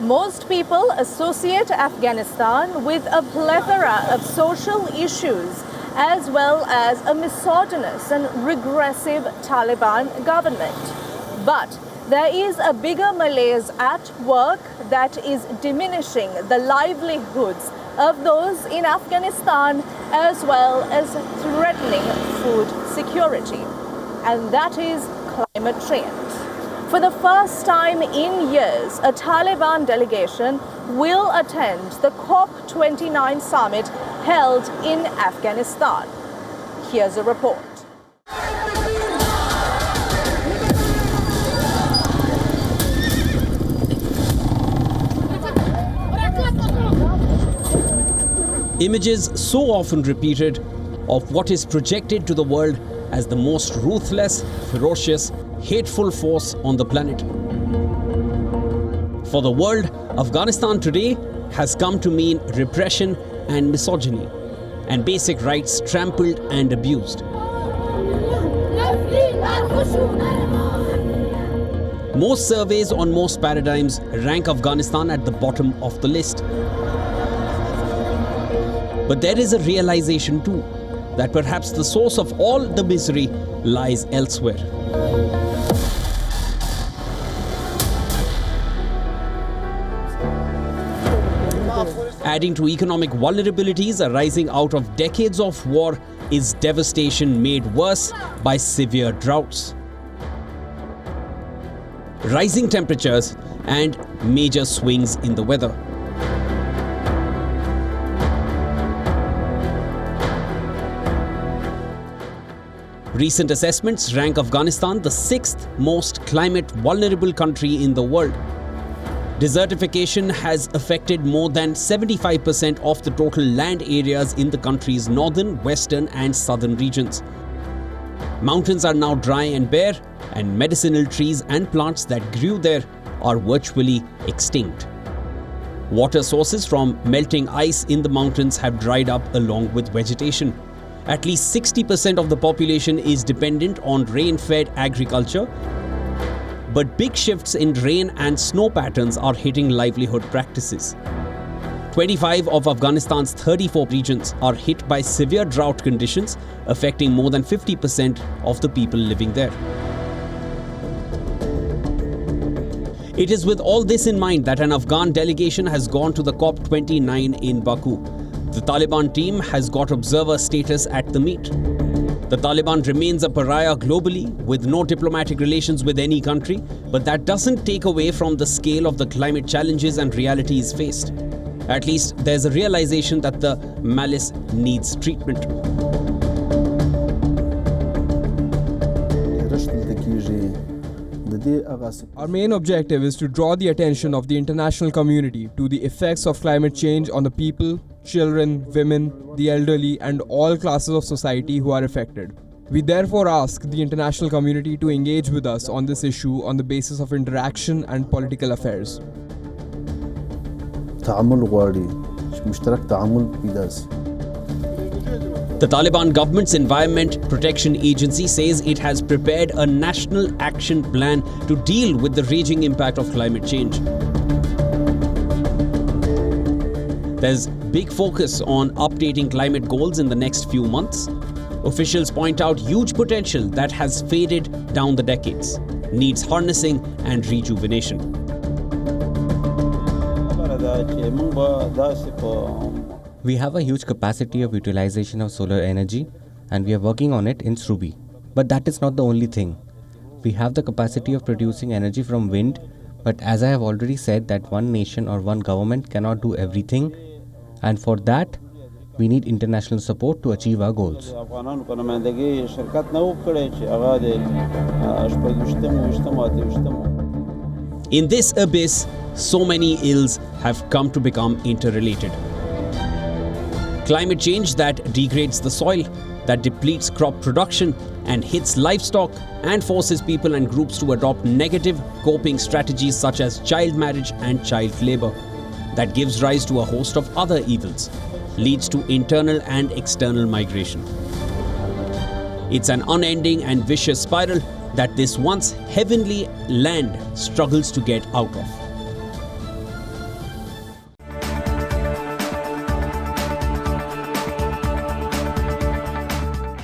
Most people associate Afghanistan with a plethora of social issues as well as a misogynist and regressive Taliban government. But there is a bigger malaise at work that is diminishing the livelihoods of those in Afghanistan as well as threatening food security. And that is climate change. For the first time in years, a Taliban delegation will attend the COP29 summit held in Afghanistan. Here's a report. Images so often repeated of what is projected to the world as the most ruthless, ferocious, hateful force on the planet. For the world, Afghanistan today has come to mean repression and misogyny, and basic rights trampled and abused. Most surveys on most paradigms rank Afghanistan at the bottom of the list. But there is a realization too, that perhaps the source of all the misery lies elsewhere. Adding to economic vulnerabilities arising out of decades of war is devastation made worse by severe droughts, rising temperatures, and major swings in the weather. Recent assessments rank Afghanistan the 6th most climate vulnerable country in the world. Desertification has affected more than 75% of the total land areas in the country's northern, western, and southern regions. Mountains are now dry and bare, and medicinal trees and plants that grew there are virtually extinct. Water sources from melting ice in the mountains have dried up along with vegetation. At least 60% of the population is dependent on rain-fed agriculture, but big shifts in rain and snow patterns are hitting livelihood practices. 25 of Afghanistan's 34 regions are hit by severe drought conditions, affecting more than 50% of the people living there. It is with all this in mind that an Afghan delegation has gone to the COP29 in Baku. The Taliban team has got observer status at the meet. The Taliban remains a pariah globally, with no diplomatic relations with any country, but that doesn't take away from the scale of the climate challenges and realities faced. At least there's a realization that the malice needs treatment. Our main objective is to draw the attention of the international community to the effects of climate change on the people, children, women, the elderly, and all classes of society who are affected. We therefore ask the international community to engage with us on this issue on the basis of interaction and political affairs. The Taliban government's Environment Protection Agency says it has prepared a national action plan to deal with the raging impact of climate change. There's big focus on updating climate goals in the next few months. Officials point out huge potential that has faded down the decades, needs harnessing and rejuvenation. We have a huge capacity of utilization of solar energy, and we are working on it in Srubi. But that is not the only thing. We have the capacity of producing energy from wind, but as I have already said, that one nation or one government cannot do everything, and for that we need international support to achieve our goals. In this abyss, so many ills have come to become interrelated. Climate change that degrades the soil, that depletes crop production and hits livestock and forces people and groups to adopt negative coping strategies such as child marriage and child labor. That gives rise to a host of other evils, leads to internal and external migration. It's an unending and vicious spiral that this once heavenly land struggles to get out of.